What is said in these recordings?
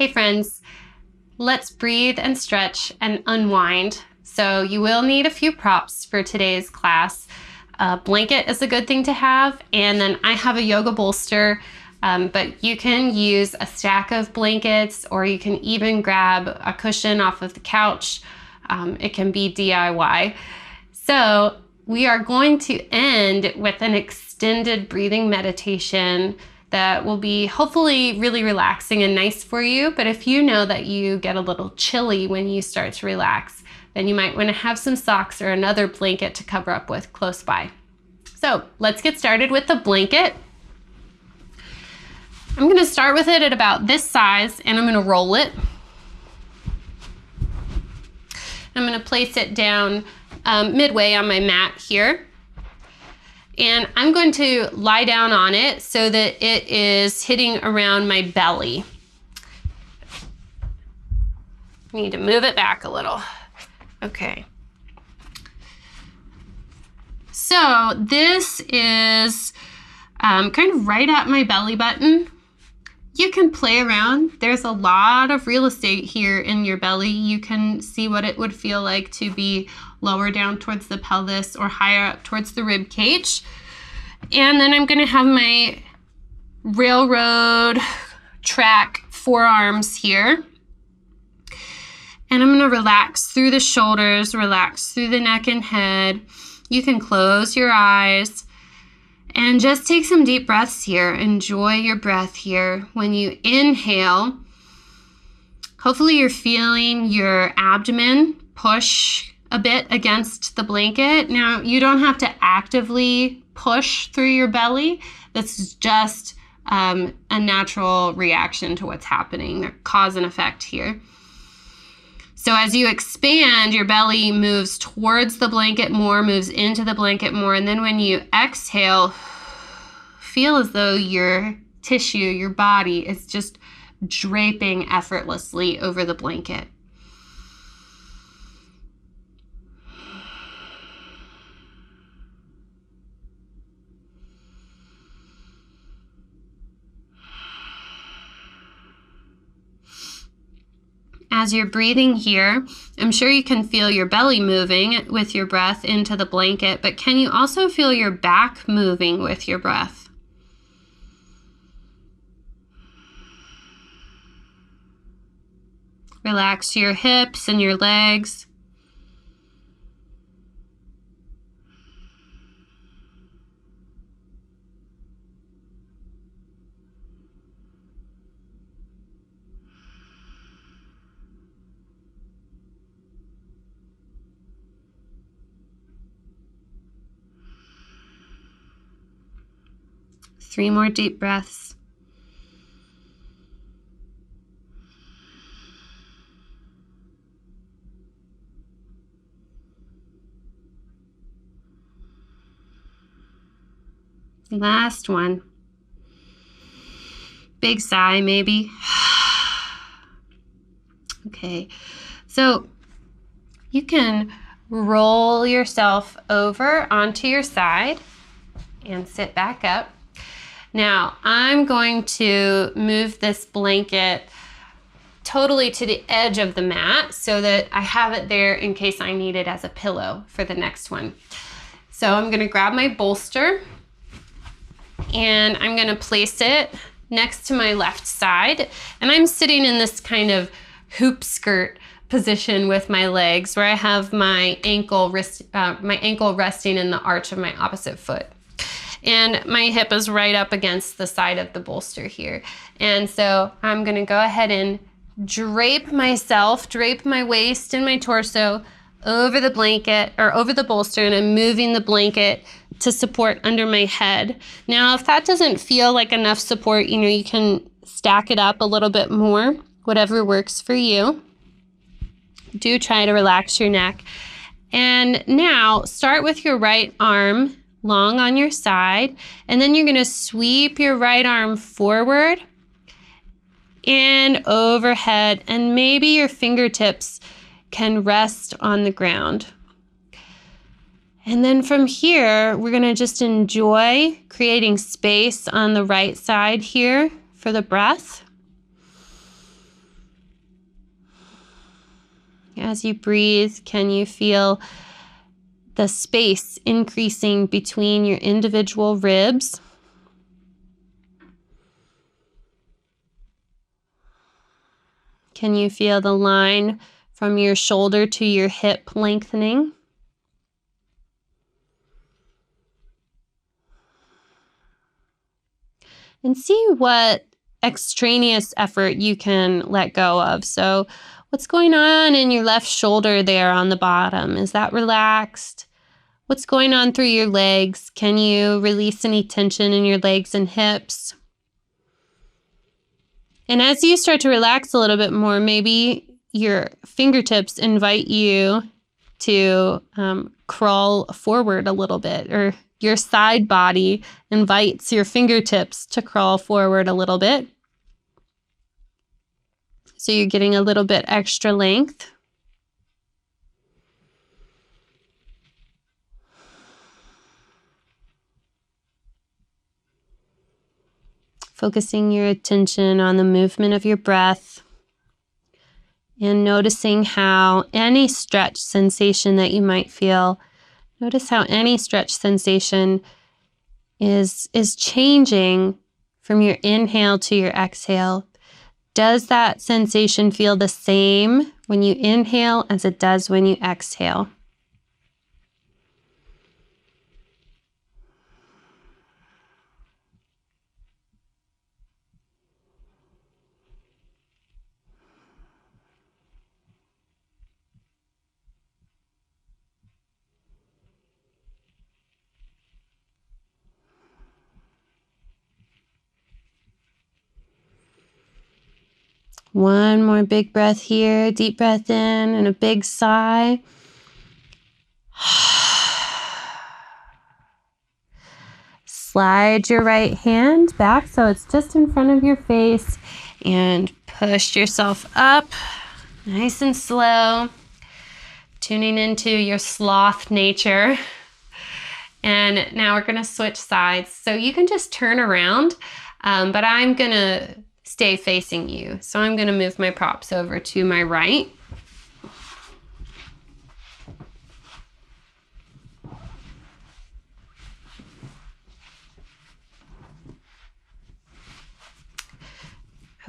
Hey friends, let's breathe and stretch and unwind. So you will need a few props for today's class. A blanket is a good thing to have, and then I have a yoga bolster, but you can use a stack of blankets, or you can even grab a cushion off of the couch. It can be DIY. So we are going to end with an extended breathing meditation that will be hopefully really relaxing and nice for you. But if you know that you get a little chilly when you start to relax, then you might want to have some socks or another blanket to cover up with close by. So let's get started with the blanket. I'm going to start with it at about this size, and I'm going to roll it. I'm going to place it down midway on my mat here. And I'm going to lie down on it so that it is hitting around my belly. I need to move it back a little. Okay. So this is kind of right at my belly button. You can play around. There's a lot of real estate here in your belly. You can see what it would feel like to be lower down towards the pelvis or higher up towards the rib cage. And then I'm going to have my railroad track forearms here. And I'm going to relax through the shoulders, relax through the neck and head. You can close your eyes and just take some deep breaths here. Enjoy your breath here. When you inhale, hopefully you're feeling your abdomen push a bit against the blanket. Now, you don't have to actively push through your belly. This is just a natural reaction to what's happening. There's cause and effect here. So as you expand, your belly moves towards the blanket more, moves into the blanket more, and then when you exhale, feel as though your tissue, your body is just draping effortlessly over the blanket. As you're breathing here, I'm sure you can feel your belly moving with your breath into the blanket, but can you also feel your back moving with your breath? Relax your hips and your legs. Three more deep breaths. Last one. Big sigh, maybe. Okay, so you can roll yourself over onto your side and sit back up. Now, I'm going to move this blanket totally to the edge of the mat so that I have it there in case I need it as a pillow for the next one. So I'm going to grab my bolster and I'm going to place it next to my left side. And I'm sitting in this kind of hoop skirt position with my legs where I have my ankle resting in the arch of my opposite foot. And my hip is right up against the side of the bolster here. And so I'm gonna go ahead and drape my waist and my torso over the blanket or over the bolster, and I'm moving the blanket to support under my head. Now, if that doesn't feel like enough support, you can stack it up a little bit more, whatever works for you. Do try to relax your neck. And now start with your right arm long on your side, and then you're going to sweep your right arm forward and overhead, and maybe your fingertips can rest on the ground. And then from here, we're going to just enjoy creating space on the right side here for the breath. As you breathe, can you feel the space increasing between your individual ribs? Can you feel the line from your shoulder to your hip lengthening? And see what extraneous effort you can let go of. So what's going on in your left shoulder there on the bottom? Is that relaxed? What's going on through your legs? Can you release any tension in your legs and hips? And as you start to relax a little bit more, maybe your fingertips invite you to crawl forward a little bit, or your side body invites your fingertips to crawl forward a little bit. So you're getting a little bit extra length. Focusing your attention on the movement of your breath and noticing how any stretch sensation that you might feel, notice how any stretch sensation is changing from your inhale to your exhale. Does that sensation feel the same when you inhale as it does when you exhale? One more big breath here, deep breath in and a big sigh. Slide your right hand back so it's just in front of your face and push yourself up nice and slow, tuning into your sloth nature. And now we're going to switch sides. So you can just turn around, but I'm going to stay facing you. So I'm going to move my props over to my right.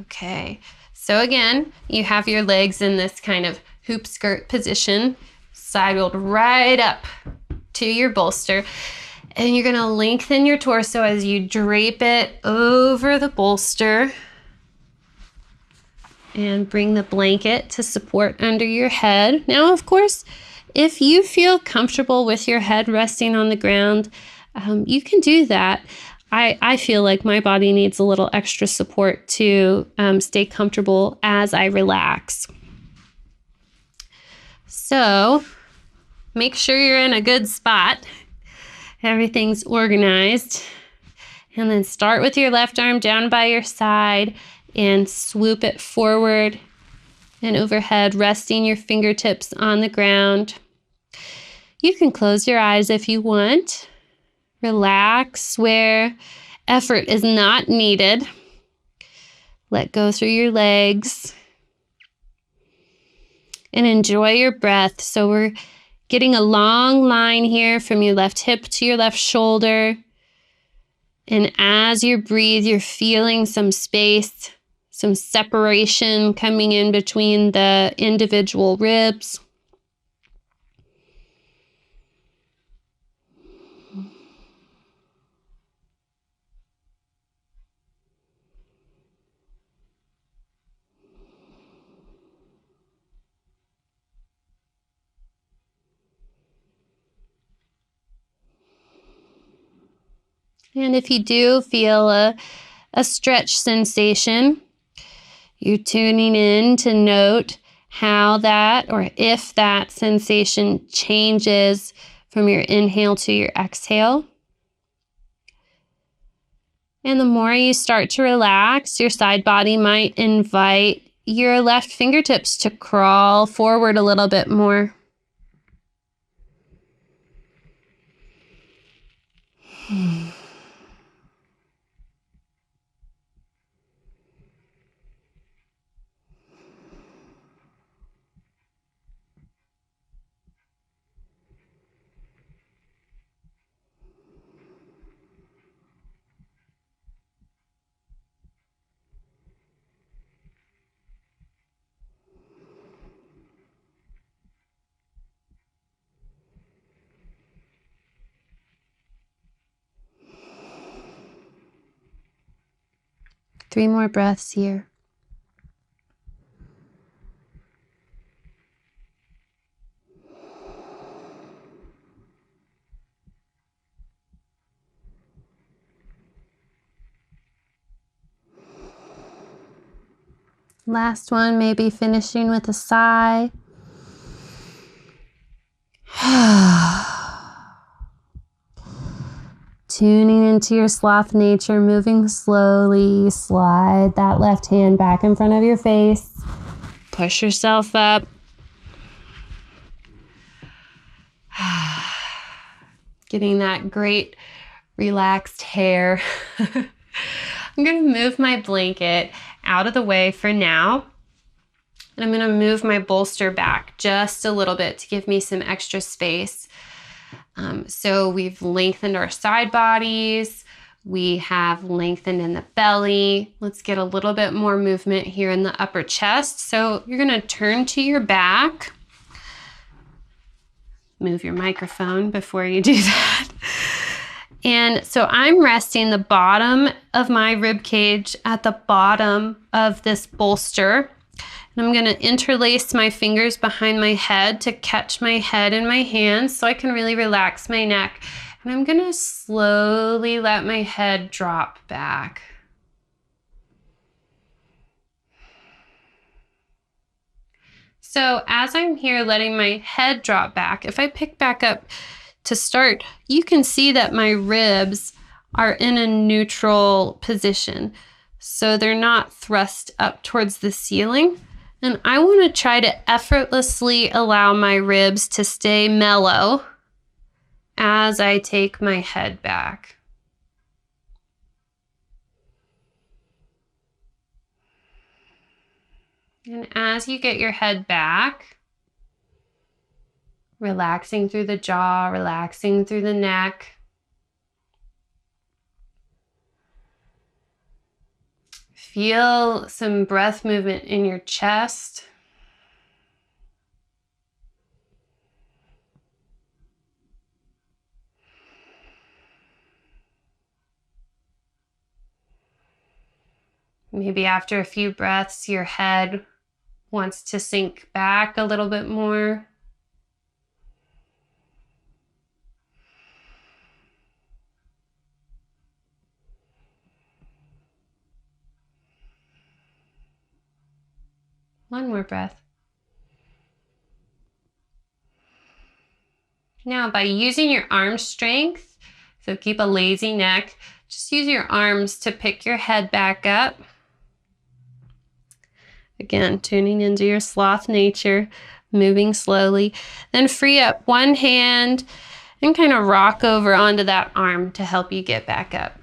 Okay, so again, you have your legs in this kind of hoop skirt position, sidled right up to your bolster, and you're gonna lengthen your torso as you drape it over the bolster and bring the blanket to support under your head. Now, of course, if you feel comfortable with your head resting on the ground, you can do that. I feel like my body needs a little extra support to stay comfortable as I relax. So make sure you're in a good spot. Everything's organized. And then start with your left arm down by your side and swoop it forward and overhead, resting your fingertips on the ground. You can close your eyes if you want. Relax where effort is not needed. Let go through your legs. And enjoy your breath. So we're getting a long line here from your left hip to your left shoulder. And as you breathe, you're feeling some space, some separation coming in between the individual ribs. And if you do feel a stretch sensation, you're tuning in to note how that, or if that sensation changes from your inhale to your exhale. And the more you start to relax, your side body might invite your left fingertips to crawl forward a little bit more. 3 more breaths here. Last one, maybe finishing with a sigh. Tuning into your sloth nature, moving slowly. Slide that left hand back in front of your face. Push yourself up. Getting that great relaxed hair. I'm going to move my blanket out of the way for now. And I'm going to move my bolster back just a little bit to give me some extra space. So we've lengthened our side bodies. We have lengthened in the belly. Let's get a little bit more movement here in the upper chest. So you're going to turn to your back. Move your microphone before you do that. And so I'm resting the bottom of my rib cage at the bottom of this bolster. And I'm going to interlace my fingers behind my head to catch my head in my hands so I can really relax my neck. And I'm going to slowly let my head drop back. So as I'm here letting my head drop back, if I pick back up to start, you can see that my ribs are in a neutral position. So they're not thrust up towards the ceiling. And I want to try to effortlessly allow my ribs to stay mellow as I take my head back. And as you get your head back, relaxing through the jaw, relaxing through the neck. Feel some breath movement in your chest. Maybe after a few breaths, your head wants to sink back a little bit more. One more breath. Now, by using your arm strength, so keep a lazy neck, just use your arms to pick your head back up. Again, tuning into your sloth nature, moving slowly. Then free up one hand and kind of rock over onto that arm to help you get back up.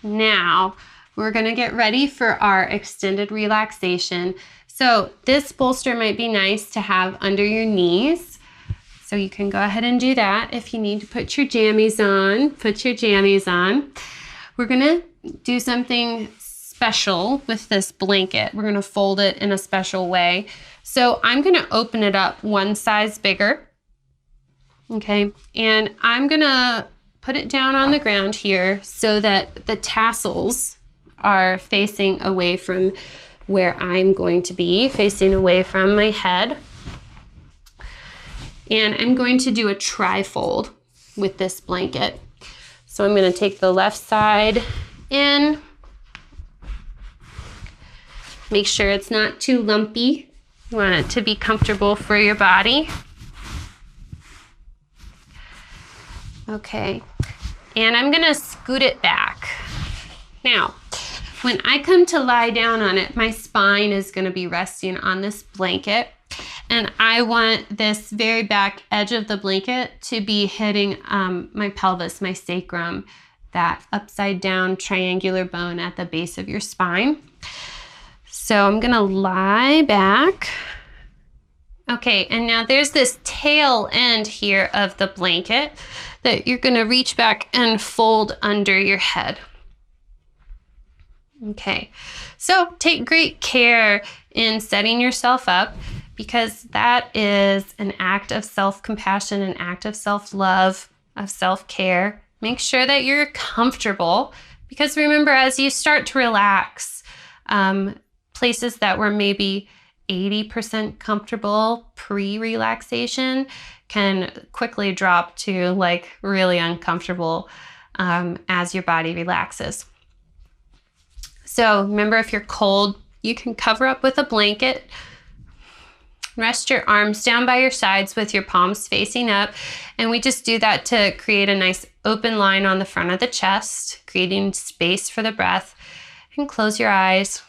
Now, we're going to get ready for our extended relaxation. So this bolster might be nice to have under your knees. So you can go ahead and do that. If you need to put your jammies on, put your jammies on. We're going to do something special with this blanket. We're going to fold it in a special way. So I'm going to open it up one size bigger. Okay. And I'm going to put it down on the ground here so that the tassels are facing away from where I'm going to be, facing away from my head. And I'm going to do a tri-fold with this blanket. So I'm going to take the left side in. Make sure it's not too lumpy. You want it to be comfortable for your body. Okay. And I'm going to scoot it back. Now, when I come to lie down on it, my spine is going to be resting on this blanket. And I want this very back edge of the blanket to be hitting my pelvis, my sacrum, that upside down triangular bone at the base of your spine. So I'm going to lie back. Okay, and now there's this tail end here of the blanket that you're going to reach back and fold under your head. Okay, so take great care in setting yourself up because that is an act of self-compassion, an act of self-love, of self-care. Make sure that you're comfortable Because remember, as you start to relax, places that were maybe 80% comfortable pre-relaxation can quickly drop to like really uncomfortable as your body relaxes. So remember, if you're cold, you can cover up with a blanket. Rest your arms down by your sides with your palms facing up. And we just do that to create a nice open line on the front of the chest, creating space for the breath. And close your eyes.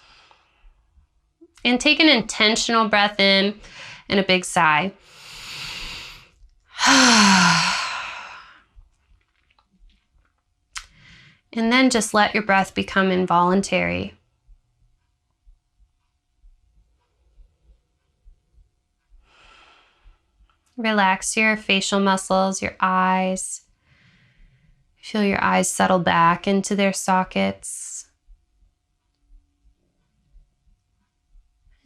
And take an intentional breath in and a big sigh. And then just let your breath become involuntary. Relax your facial muscles, your eyes. Feel your eyes settle back into their sockets.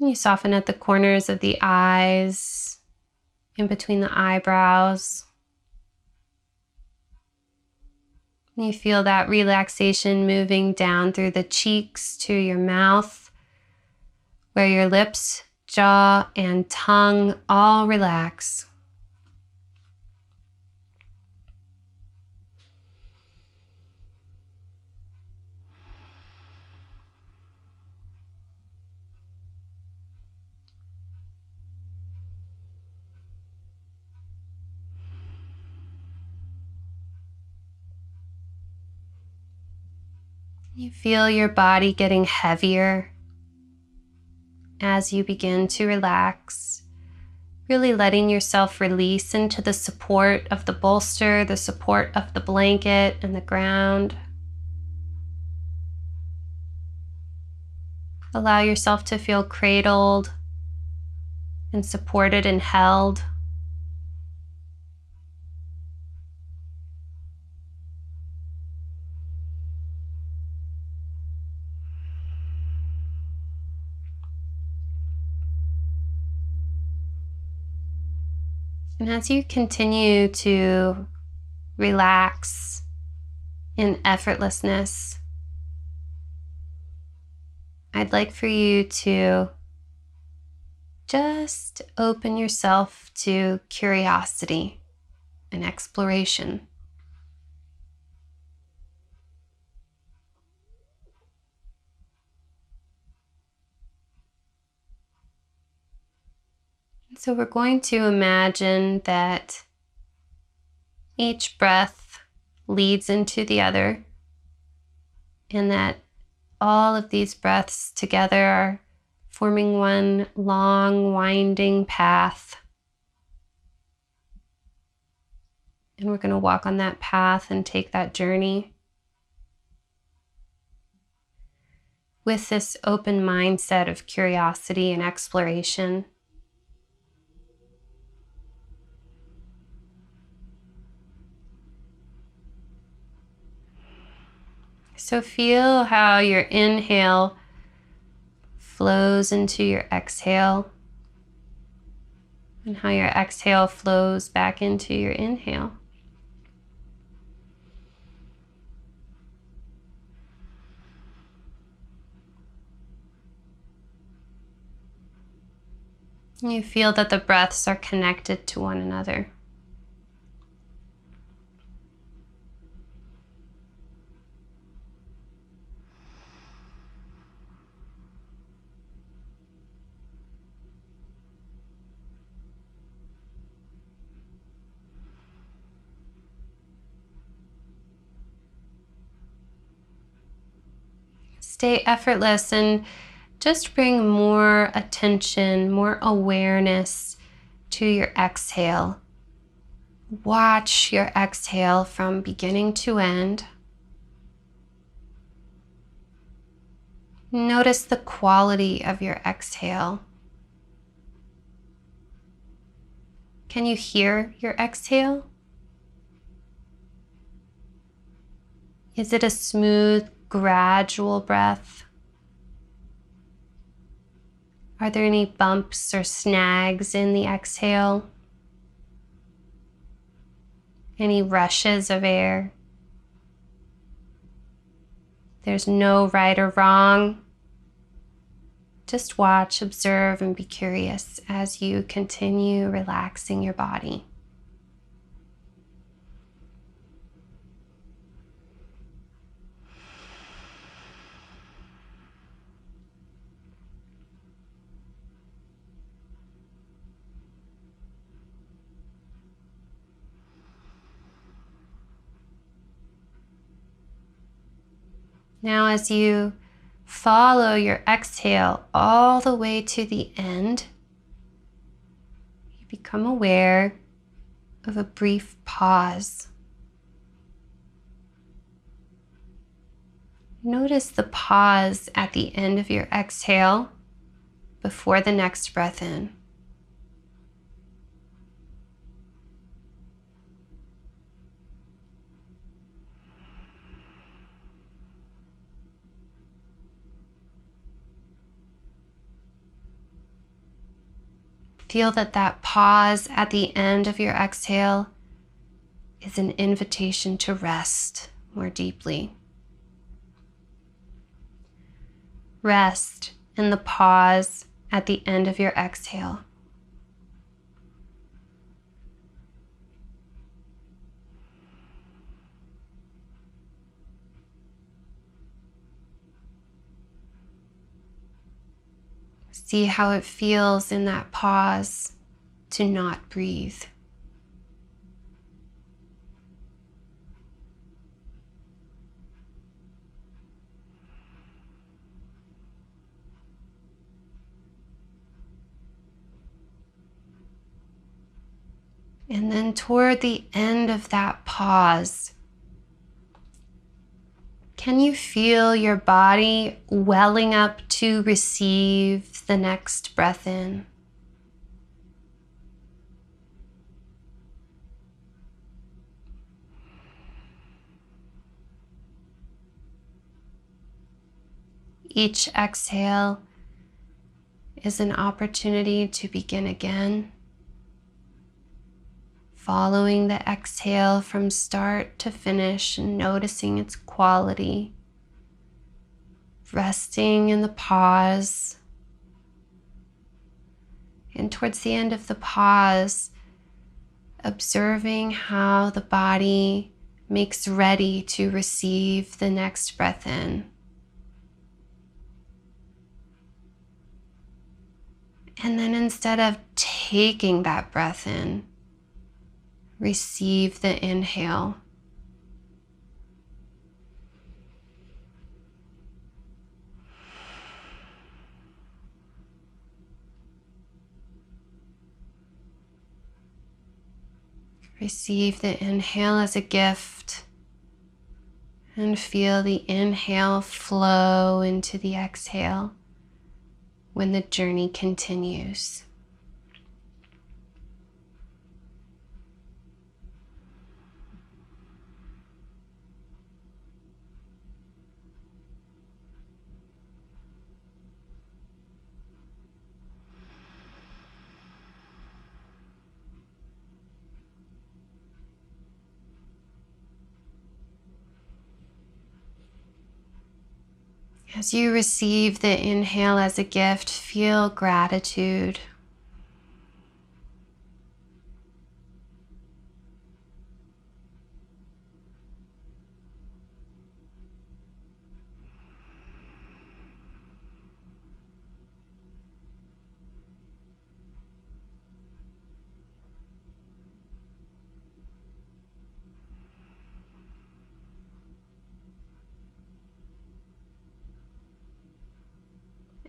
And you soften at the corners of the eyes, in between the eyebrows. And you feel that relaxation moving down through the cheeks to your mouth, where your lips, jaw, and tongue all relax. You feel your body getting heavier as you begin to relax, really letting yourself release into the support of the bolster, the support of the blanket and the ground. Allow yourself to feel cradled and supported and held. And as you continue to relax in effortlessness, I'd like for you to just open yourself to curiosity and exploration. So we're going to imagine that each breath leads into the other, and that all of these breaths together are forming one long, winding path. And we're going to walk on that path and take that journey with this open mindset of curiosity and exploration. So feel how your inhale flows into your exhale, and how your exhale flows back into your inhale. And you feel that the breaths are connected to one another. Stay effortless and just bring more attention, more awareness to your exhale. Watch your exhale from beginning to end. Notice the quality of your exhale. Can you hear your exhale? Is it a smooth, gradual breath? Are there any bumps or snags in the exhale? Any rushes of air? There's no right or wrong. Just watch, observe, and be curious as you continue relaxing your body. Now, as you follow your exhale all the way to the end, you become aware of a brief pause. Notice the pause at the end of your exhale before the next breath in. Feel that pause at the end of your exhale is an invitation to rest more deeply. Rest in the pause at the end of your exhale. See how it feels in that pause to not breathe. And then toward the end of that pause, can you feel your body welling up to receive the next breath in? Each exhale is an opportunity to begin again, following the exhale from start to finish and noticing its quality, resting in the pause. And towards the end of the pause, observing how the body makes ready to receive the next breath in. And then instead of taking that breath in, receive the inhale. Receive the inhale as a gift and feel the inhale flow into the exhale when the journey continues. As you receive the inhale as a gift, feel gratitude.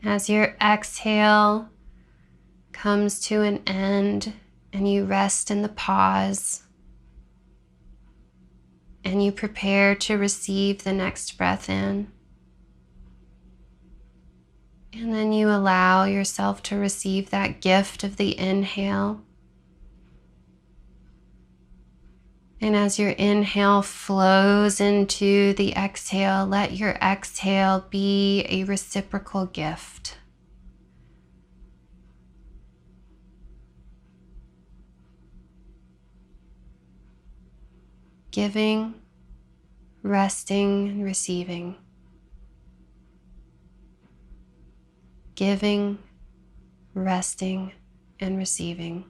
As your exhale comes to an end and you rest in the pause and you prepare to receive the next breath in, and then you allow yourself to receive that gift of the inhale. And as your inhale flows into the exhale, let your exhale be a reciprocal gift. Giving, resting, and receiving. giving, resting, and receiving.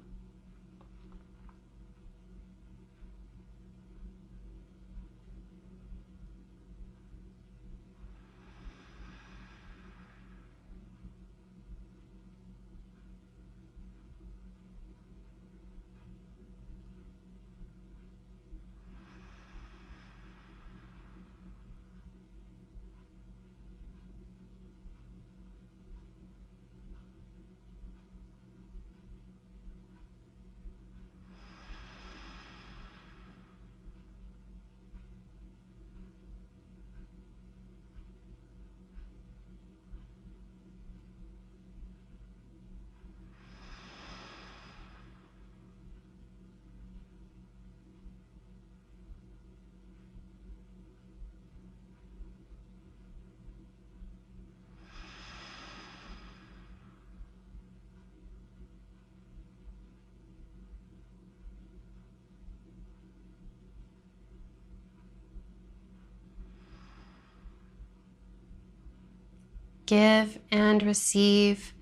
Give and receive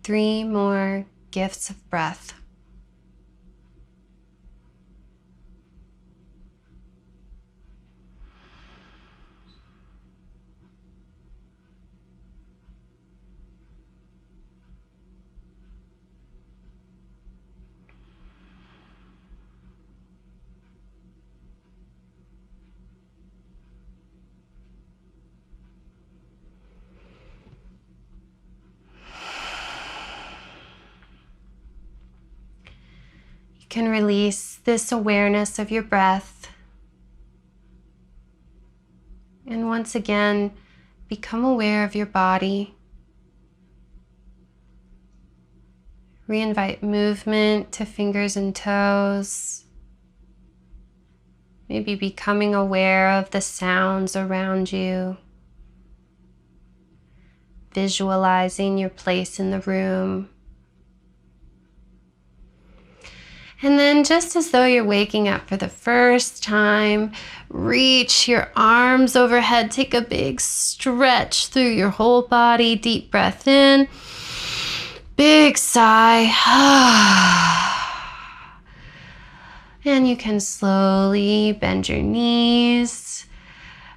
3 more gifts of breath. You can release this awareness of your breath. And once again, become aware of your body. Reinvite movement to fingers and toes. Maybe becoming aware of the sounds around you. Visualizing your place in the room. And then, just as though you're waking up for the first time, reach your arms overhead. Take a big stretch through your whole body. Deep breath in. Big sigh. And you can slowly bend your knees.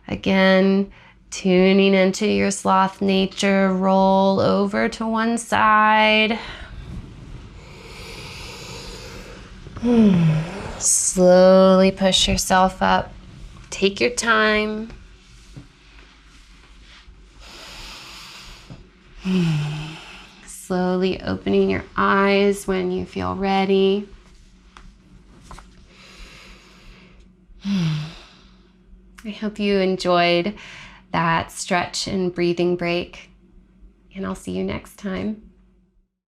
Again, tuning into your sloth nature. Roll over to one side. Slowly push yourself up. Take your time. Slowly opening your eyes when you feel ready. I hope you enjoyed that stretch and breathing break, and I'll see you next time.